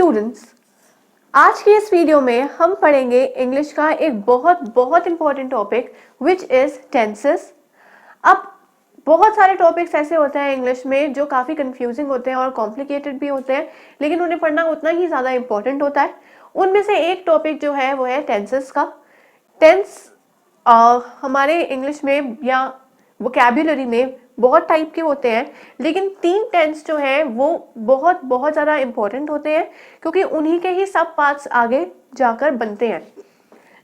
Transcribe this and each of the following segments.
Students, आज की इस वीडियो में हम पढ़ेंगे इंग्लिश का एक बहुत important topic which is tenses. अब बहुत सारे टॉपिक्स ऐसे होते हैं इंग्लिश में जो काफ़ी कंफ्यूजिंग होते हैं और कॉम्प्लिकेटेड भी होते हैं, लेकिन उन्हें पढ़ना उतना ही ज़्यादा इंपॉर्टेंट होता है। उनमें से एक टॉपिक जो है वो है टेंसेस का। टेंस हमारे इंग्लिश में या वोकैब्युलरी में बहुत टाइप के होते हैं, लेकिन 3 टेंस जो है वो बहुत ज़्यादा इंपॉर्टेंट होते हैं क्योंकि उन्हीं के ही सब पार्ट्स आगे जाकर बनते हैं।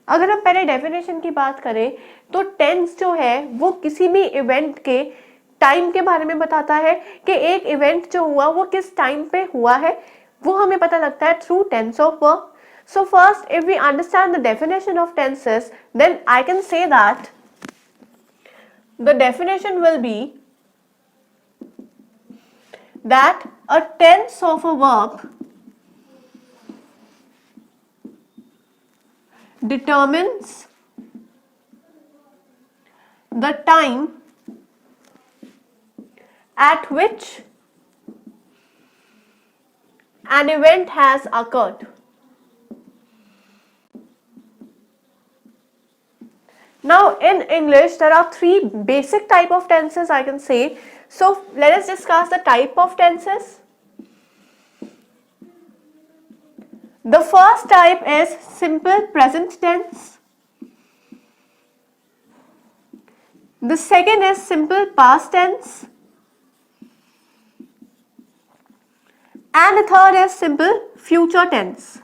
अगर हम पहले डेफिनेशन की बात करें तो टेंस जो है वो किसी भी इवेंट के टाइम के बारे में बताता है कि एक इवेंट जो हुआ वो किस टाइम पे हुआ है, वो हमें पता लगता है through tense of verb. So first, if we understand the definition of tenses, then I can say that the definition will be that a tense of a verb determines the time at which an event has occurred. Now in English there are 3 basic type of tenses I can say. So let us discuss the type of tenses. The first type is simple present tense. The second is simple past tense. And the third is simple future tense.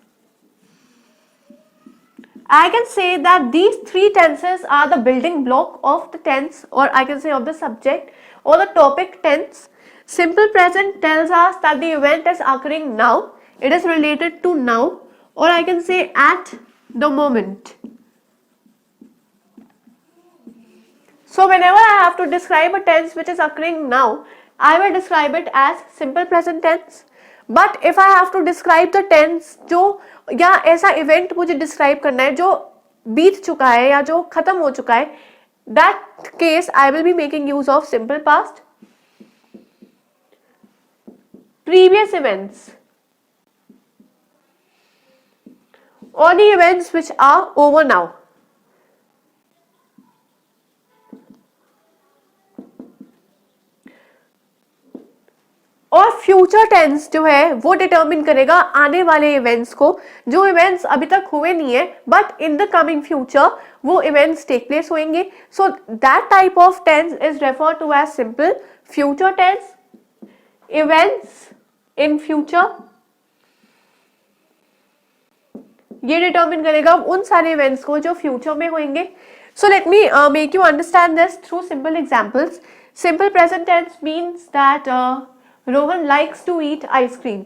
I can say that these 3 tenses are the building block of the tense, or I can say of the subject or the topic tense. Simple present tells us that the event is occurring now, it is related to now, or I can say at the moment. So whenever I have to describe a tense which is occurring now, I will describe it as simple present tense. But if I have to describe the tense जो या ऐसा event मुझे describe करना है जो बीत चुका है या जो खत्म हो चुका है, that case I will be making use of simple past. Previous events or the events which are over now. और फ्यूचर टेंस जो है वो डिटरमिन करेगा आने वाले इवेंट्स को, जो इवेंट्स अभी तक हुए नहीं है but in the coming future वो इवेंट्स टेक प्लेस होंगे. So that type of tense is refer to as simple future tense. Events in future ये डिटरमिन करेगा उन सारे इवेंट्स को जो फ्यूचर में होंगे. So let me make you understand this through simple examples. Simple present tense means that Rohan likes to eat ice cream.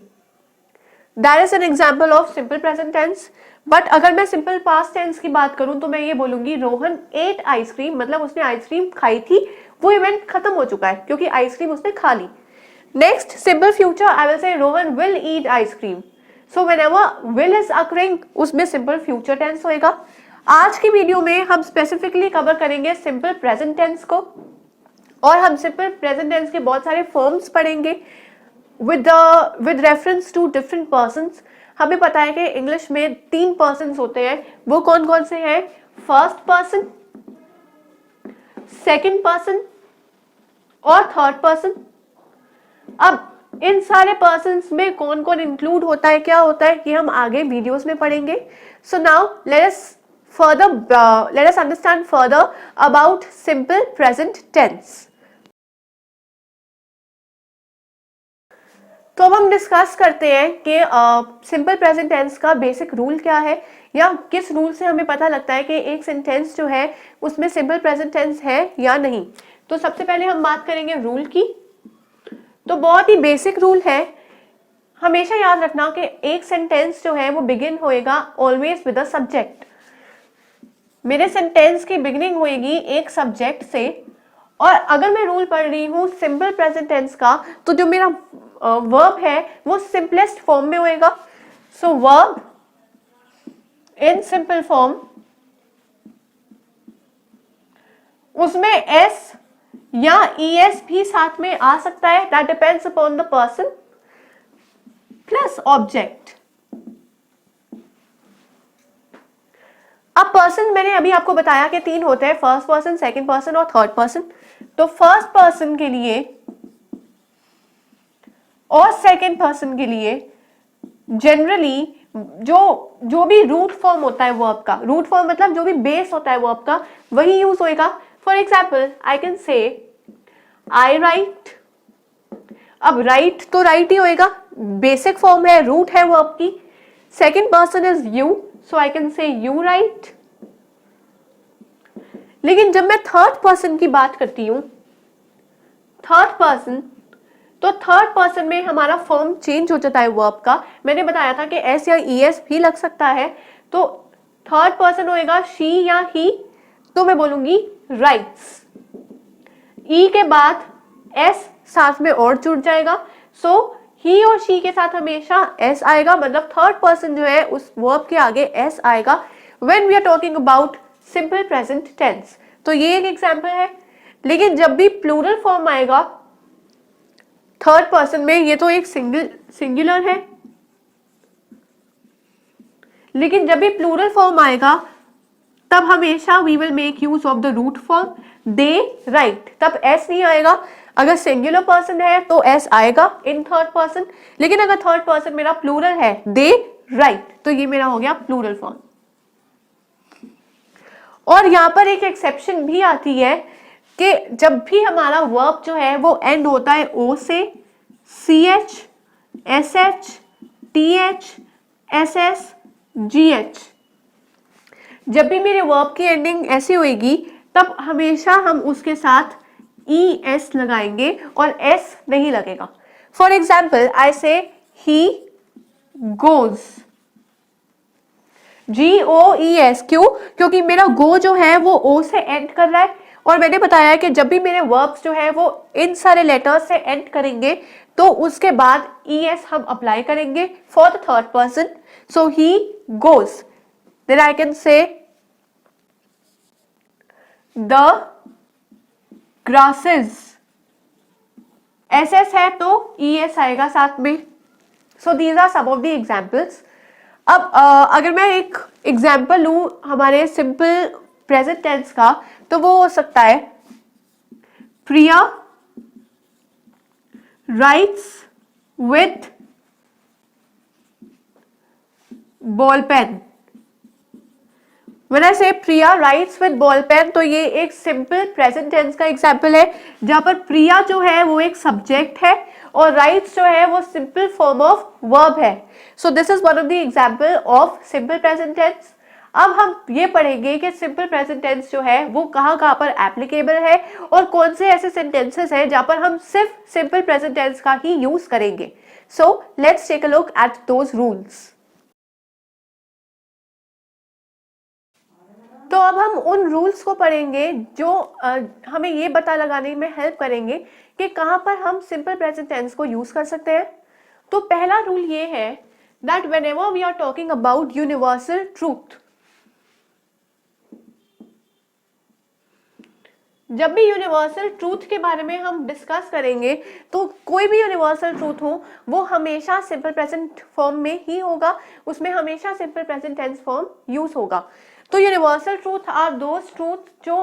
That is an example of simple present tense. But अगर मैं simple past tense की बात करूं तो मैं ये बोलूंगी Rohan ate ice cream, मतलब उसने आइसक्रीम खाई थी, वो इवेंट खत्म हो चुका है क्योंकि आइसक्रीम उसने खा ली. Next, simple future, I will say Rohan will eat ice cream. So whenever will is occurring, उसमें simple future tense होएगा. आज की वीडियो में हम स्पेसिफिकली कवर करेंगे simple present tense को और हम सिंपल प्रेजेंट टेंस के बहुत सारे फॉर्म्स पढ़ेंगे with reference to different persons. हमें पता है कि इंग्लिश में 3 पर्सन्स होते हैं, वो कौन कौन से हैं? फर्स्ट पर्सन, सेकंड पर्सन और थर्ड पर्सन. अब इन सारे पर्सन्स में कौन कौन इंक्लूड होता है, क्या होता है, ये हम आगे वीडियोस में पढ़ेंगे. So now let us understand further about simple present tense. तो अब हम डिस्कस करते हैं कि सिंपल प्रेजेंट टेंस का बेसिक रूल क्या है या किस रूल से हमें पता लगता है कि एक सेंटेंस जो है उसमें सिंपल प्रेजेंट टेंस है या नहीं. तो सबसे पहले हम बात करेंगे रूल की. तो बहुत ही बेसिक रूल है, हमेशा याद रखना कि एक सेंटेंस जो है वो बिगिन होएगा ऑलवेज विद अ सब्जेक्ट. मेरे सेंटेंस की बिगिनिंग होएगी एक सब्जेक्ट से, और अगर मैं रूल पढ़ रही हूँ सिंपल प्रेजेंट टेंस का तो जो मेरा वर्ब है वो सिंपलेस्ट फॉर्म में होएगा. सो वर्ब इन सिंपल फॉर्म, उसमें एस या ईएस भी साथ में आ सकता है, that depends upon the person, plus object. अब पर्सन मैंने अभी आपको बताया कि 3 होते हैं, फर्स्ट पर्सन, सेकंड पर्सन और थर्ड पर्सन। तो फर्स्ट पर्सन के लिए और सेकंड पर्सन के लिए जनरली जो भी रूट फॉर्म होता है वर्ब का, रूट फॉर्म मतलब जो भी बेस होता है वर्ब का, वही यूज होएगा। फॉर एग्जाम्पल आई कैन से आई राइट। अब राइट तो राइट ही होएगा, बेसिक फॉर्म है, रूट है वर्ब की। Second person is you, so I can से यू राइट। लेकिन जब मैं थर्ड पर्सन की बात करती हूं, थर्ड पर्सन, तो थर्ड पर्सन में हमारा फॉर्म चेंज हो जाता है वर्ब का। मैंने बताया था कि एस या ईएस भी लग सकता है। तो थर्ड पर्सन होएगा शी या ही, तो मैं बोलूंगी राइट्स। ई के बाद एस साथ में और जुड़ जाएगा, सो ही और शी के साथ हमेशा एस आएगा, मतलब थर्ड पर्सन जो है उस वर्ब के आगे एस आएगा when we are talking about simple present tense. तो ये एक एग्जांपल है। लेकिन जब भी प्लूरल फॉर्म आएगा थर्ड पर्सन में, ये तो एक सिंगुलर है, लेकिन जब भी प्लूरल फॉर्म आएगा तब हमेशा we will make use of the root form they write, तब एस नहीं आएगा। अगर सिंगुलर पर्सन है तो एस आएगा इन थर्ड पर्सन, लेकिन अगर थर्ड पर्सन मेरा प्लूरल है दे राइट, तो ये मेरा हो गया प्लूरल फॉर्म। और यहां पर एक एक्सेप्शन भी आती है कि जब भी हमारा वर्ब जो है वो एंड होता है ओ से, C H, S H, T H, S S, G H, जब भी मेरे वर्ब की एंडिंग ऐसी होगी तब हमेशा हम उसके साथ ई एस लगाएंगे और एस नहीं लगेगा। फॉर एग्जाम्पल आई से he goes, ji O E S, क्यों? क्योंकि मेरा गो जो है वो ओ से एंड कर रहा है, और मैंने बताया है कि जब भी मेरे वर्ब्स जो है वो इन सारे लेटर्स से एंड करेंगे तो उसके बाद ई एस हम अप्लाई करेंगे for the third person. So he goes, then I can say the grasses, S S है तो ई एस आएगा साथ में। So these are some of the examples. अब अगर मैं एक एग्जाम्पल लूं हमारे सिंपल प्रेजेंट टेंस का, तो वो हो सकता है Priya writes with ball pen. When I say Priya writes with ball pen, तो ये एक सिंपल प्रेजेंट टेंस का एग्जाम्पल है जहां पर प्रिया जो है वो एक सब्जेक्ट है और राइट्स जो है वो सिंपल फॉर्म ऑफ वर्ब है। So this is one of the example of simple present tense. अब हम ये पढ़ेंगे कि सिंपल प्रेजेंट टेंस जो है वो कहाँ पर एप्लीकेबल है और कौन से ऐसे सेंटेंसेस हैं जहां पर हम सिर्फ सिंपल प्रेजेंट टेंस का ही यूज करेंगे। So let's take a look at those rules. तो अब हम उन रूल्स को पढ़ेंगे जो हमें ये पता लगाने में हेल्प करेंगे कि कहाँ पर हम सिंपल प्रेजेंट टेंस को यूज कर सकते हैं। तो पहला रूल ये है that whenever we are talking about universal truth, जब भी यूनिवर्सल ट्रूथ के बारे में हम डिस्कस करेंगे तो कोई भी यूनिवर्सल ट्रूथ हो वो हमेशा सिंपल प्रेजेंट फॉर्म में ही होगा, उसमें हमेशा simple present tense form use होगा। तो universal truth are those truth जो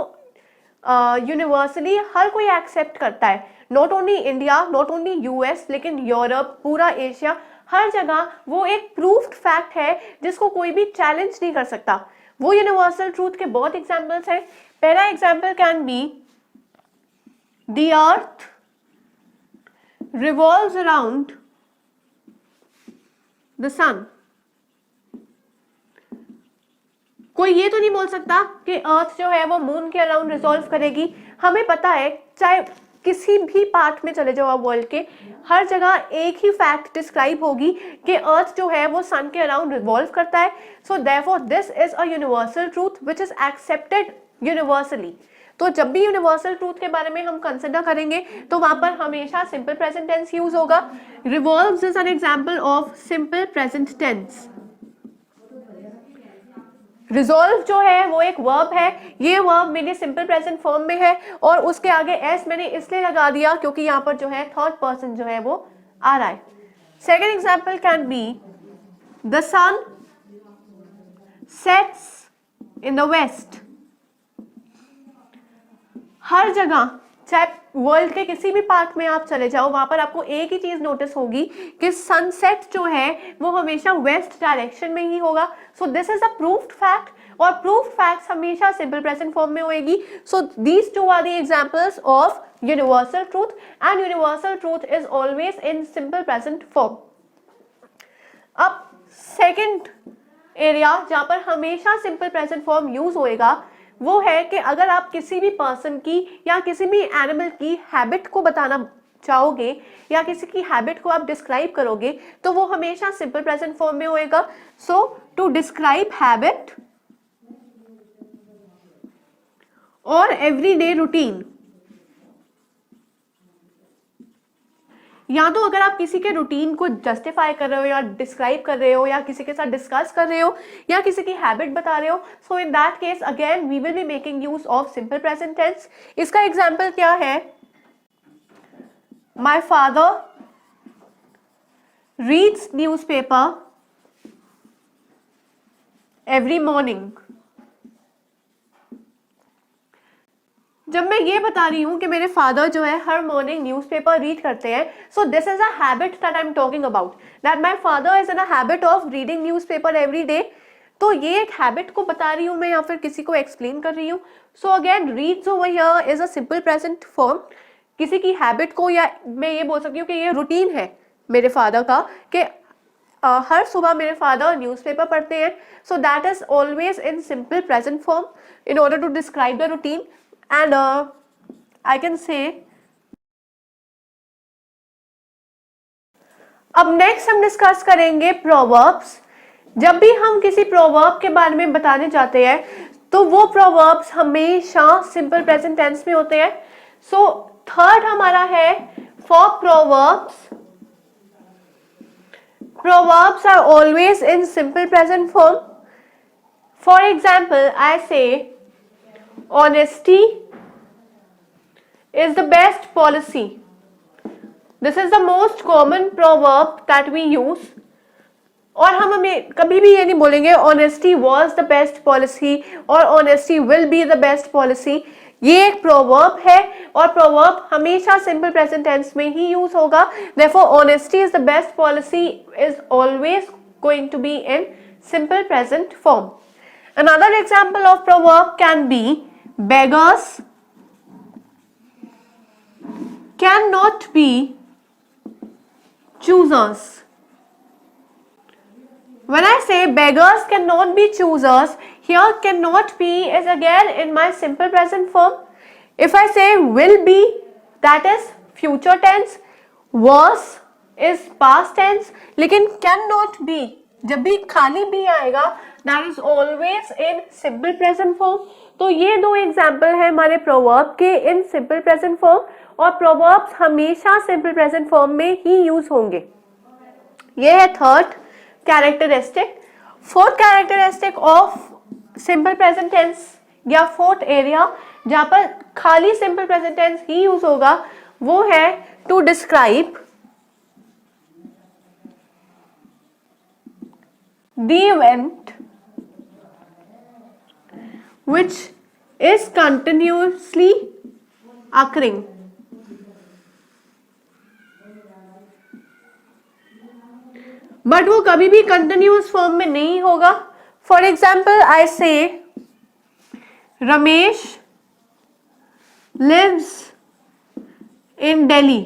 यूनिवर्सली हर कोई एक्सेप्ट करता है, not only India, not only US, लेकिन यूरोप, पूरा एशिया, हर जगह वो एक प्रूफ्ड फैक्ट है जिसको कोई भी चैलेंज नहीं कर सकता। वो यूनिवर्सल ट्रूथ के बहुत एग्जाम्पल्स हैं। पहला example can be the earth revolves around the sun. कोई ये तो नहीं बोल सकता कि अर्थ जो है वो मून के अराउंड रिवॉल्व करेगी। हमें पता है चाहे किसी भी पार्ट में चले जाओ आप वर्ल्ड के, हर जगह एक ही फैक्ट डिस्क्राइब होगी कि अर्थ जो है वो सन के अराउंड रिवॉल्व करता है। So therefore this is a universal truth which is accepted universally. तो जब भी यूनिवर्सल ट्रूथ के बारे में हम कंसिडर करेंगे तो वहां पर हमेशा सिंपल प्रेजेंट टेंस यूज होगा। Revolves is an example of simple present tense. Resolve जो है वो एक वर्ब है, ये वर्ब मेरे सिंपल प्रेजेंट फॉर्म में है और उसके आगे एस मैंने इसलिए लगा दिया क्योंकि यहाँ पर जो है थर्ड पर्सन जो है वो आ रहा है। Second example can be the sun sets in the west. हर जगह, चाहे वर्ल्ड के किसी भी पार्ट में आप चले जाओ, वहां पर आपको एक ही चीज नोटिस होगी कि सनसेट जो है वो हमेशा वेस्ट डायरेक्शन में ही होगा। So this is a proved fact, और प्रूव्ड फैक्ट्स हमेशा सिंपल प्रेजेंट फॉर्म में होएगी। So these two are the examples of universal truth, and universal truth is always in simple present form. अब second area जहां पर हमेशा simple present form use होएगा वो है कि अगर आप किसी भी पर्सन की या किसी भी एनिमल की हैबिट को बताना चाहोगे या किसी की हैबिट को आप डिस्क्राइब करोगे तो वो हमेशा सिंपल प्रेजेंट फॉर्म में होएगा। सो टू डिस्क्राइब हैबिट और एवरीडे रूटीन, या तो अगर आप किसी के रूटीन को जस्टिफाई कर रहे हो या डिस्क्राइब कर रहे हो या किसी के साथ डिस्कस कर रहे हो या किसी की हैबिट बता रहे हो, so in that case again we will be making use of simple present tense. इसका एग्जांपल क्या है? My father reads newspaper every morning. जब मैं ये बता रही हूं कि मेरे फादर जो है हर मॉर्निंग न्यूज़पेपर रीड करते हैं, सो this is a habit that I am talking about, that my father is in a habit of reading newspaper every day. तो ये एक हैबिट को बता रही हूं मैं या फिर किसी को एक्सप्लेन कर रही हूं। So again reads over here is a simple present form. किसी की हैबिट को, या मैं ये बोल सकती हूँ कि ये रूटीन है मेरे फादर का कि हर सुबह मेरे फादर न्यूज़पेपर पढ़ते हैं। So that is always in simple present form in order to describe the routine, and I can say अब नेक्स्ट हम डिस्कस करेंगे प्रोवर्ब्स। जब भी हम किसी प्रोवर्ब के बारे में बताने जाते हैं तो वो प्रोवर्ब्स हमेशा सिंपल प्रेजेंट टेंस में होते हैं। सो थर्ड हमारा है for proverbs, proverbs are always in simple present form. For example, I say honesty is the best policy. This is the most common proverb that we use. और हम हमें कभी भी ये नहीं बोलेंगे honesty was the best policy और honesty will be the best policy। ये एक proverb है और proverb हमेशा simple present tense में ही use होगा। Therefore, honesty is the best policy is always going to be in simple present form. Another example of proverb can be beggars cannot be choosers. When I say beggars cannot be choosers, here cannot be is again in my simple present form. If I say will be, that is future tense, was is past tense, लेकिन cannot be जब भी खाली भी आएगा that is always in simple present form। तो ये दो example है हमारे प्रोवर्ब के इन सिंपल प्रेजेंट फॉर्म, और प्रोवर्ब्स हमेशा सिंपल प्रेजेंट फॉर्म में ही यूज होंगे। ये है third characteristic. Fourth characteristic of simple present tense या फोर्थ एरिया जहां पर खाली सिंपल प्रेजेंट टेंस ही यूज होगा वो है to describe the event which is continuously occurring। But वो कभी भी कंटिन्यूस फॉर्म में नहीं होगा। For example I say Ramesh lives in Delhi.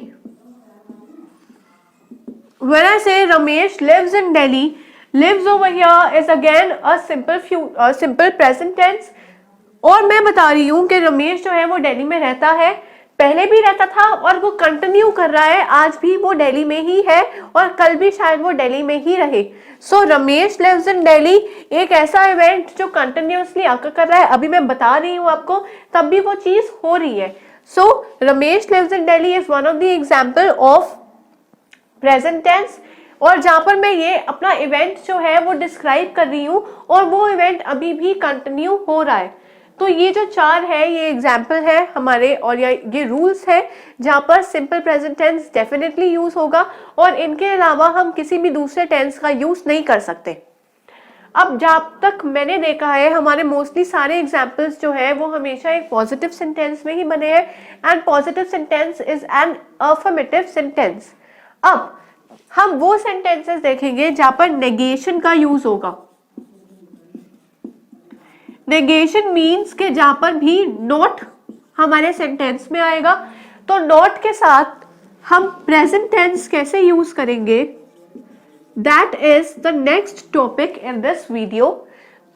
When I say Ramesh lives in Delhi, lives over here is again a simple present tense। और मैं बता रही हूँ कि रमेश जो है वो दिल्ली में रहता है, पहले भी रहता था और वो कंटिन्यू कर रहा है, आज भी वो दिल्ली में ही है और कल भी शायद वो दिल्ली में ही रहे। सो रमेश लिव्स इन दिल्ली एक ऐसा इवेंट जो कंटिन्यूसली अकर कर रहा है, अभी मैं बता रही हूँ आपको तब भी वो चीज हो रही है। So Ramesh lives in Delhi is one of the example of present tense, और जहां पर मैं ये अपना इवेंट जो है वो डिस्क्राइब कर रही हूँ और वो इवेंट अभी भी कंटिन्यू हो रहा है। तो ये जो चार है ये एग्जाम्पल है हमारे, और ये रूल्स है जहां पर simple present tense definitely use होगा और इनके अलावा हम किसी भी दूसरे टेंस का यूज नहीं कर सकते। अब जब तक मैंने देखा है हमारे मोस्टली सारे एग्जाम्पल्स जो है वो हमेशा एक पॉजिटिव सेंटेंस में ही बने हैं, and positive sentence is an affirmative sentence. अब हम वो सेंटेंसेस देखेंगे जहां पर नेगेशन का यूज होगा। नेगेशन मीन्स के जहां पर भी नॉट हमारे सेंटेंस में आएगा, तो नॉट के साथ हम प्रेजेंट टेंस कैसे यूज करेंगे, that is the next topic in this video.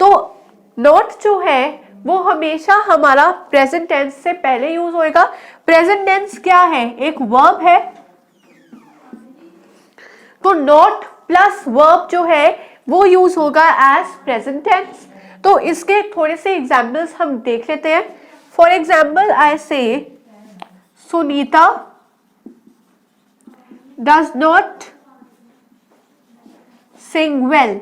तो नॉट जो है वो हमेशा हमारा प्रेजेंट टेंस से पहले यूज होएगा। प्रेजेंट टेंस क्या है, एक वर्ब है, तो नॉट प्लस वर्ब जो है वो यूज होगा एज प्रेजेंट टेंस। तो इसके थोड़े से एग्जाम्पल्स हम देख लेते हैं। For example I say Sunita does not sing well.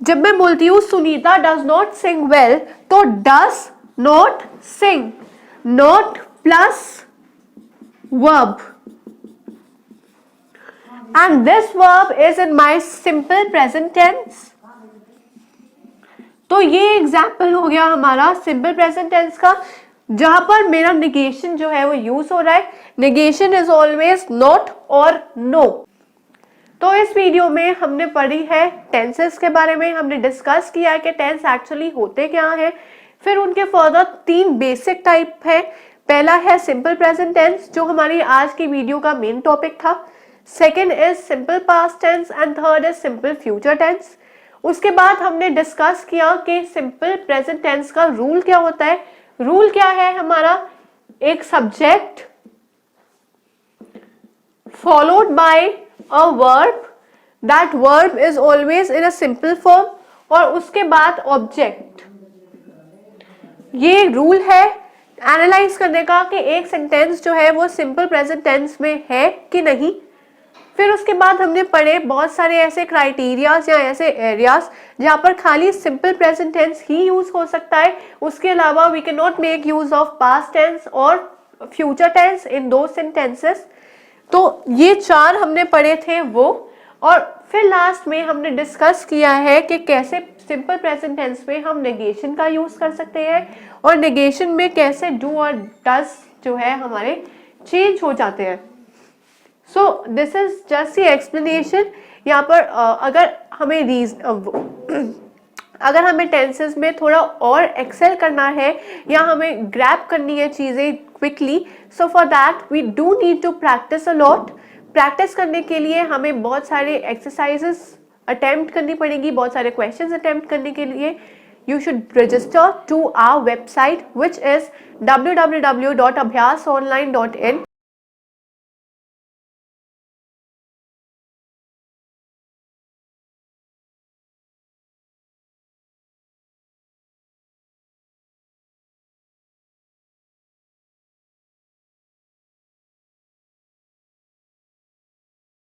जब मैं बोलती हूं Sunita does not sing well, तो does not sing, not plus verb, and this verb is in my simple present tense। तो ये एग्जाम्पल हो गया हमारा सिंपल प्रेजेंट टेंस का, जहां पर मेरा नेगेशन जो है वो यूज हो रहा है। नेगेशन इज ऑलवेज नॉट और नो। तो इस वीडियो में हमने पढ़ी है टेंसेस के बारे में, हमने डिस्कस किया है कि टेंस एक्चुअली होते क्या है, फिर उनके फर्दर 3 बेसिक टाइप है। पहला है सिंपल प्रेजेंट टेंस जो हमारी आज की वीडियो का मेन टॉपिक था। Second is simple past tense and third is simple future tense. उसके बाद हमने डिस्कस किया कि सिंपल प्रेजेंट टेंस का रूल क्या होता है। रूल क्या है हमारा, एक subject followed by a verb, that verb is always in a simple form, और उसके बाद ऑब्जेक्ट। ये रूल है एनालाइज करने का कि एक सेंटेंस जो है वो सिंपल प्रेजेंट टेंस में है कि नहीं। फिर उसके बाद हमने पढ़े बहुत सारे ऐसे क्राइटेरियाज या ऐसे एरियाज जहां पर खाली सिंपल प्रेजेंट टेंस ही यूज हो सकता है, उसके अलावा we can not make use of past tense और फ्यूचर टेंस इन दो सेंटेंसेस। तो ये 4 हमने पढ़े थे वो, और फिर लास्ट में हमने डिस्कस किया है कि कैसे सिंपल प्रेजेंट टेंस में हम नेगेशन का यूज कर सकते हैं, और नेगेशन में कैसे डू और डज जो है हमारे चेंज हो जाते हैं। सो this is just the explanation. यहाँ पर अगर हमें टेंसेस में थोड़ा और एक्सेल करना है या हमें ग्रैब करनी है चीज़ें quickly, so for that we do need to practice a lot. Practice करने के लिए हमें बहुत सारे एक्सरसाइजेस अटेम्प्ट करनी पड़ेगी, बहुत सारे क्वेश्चंस अटेम्प्ट करने के लिए you should register to our website which is www.abhyasonline.in।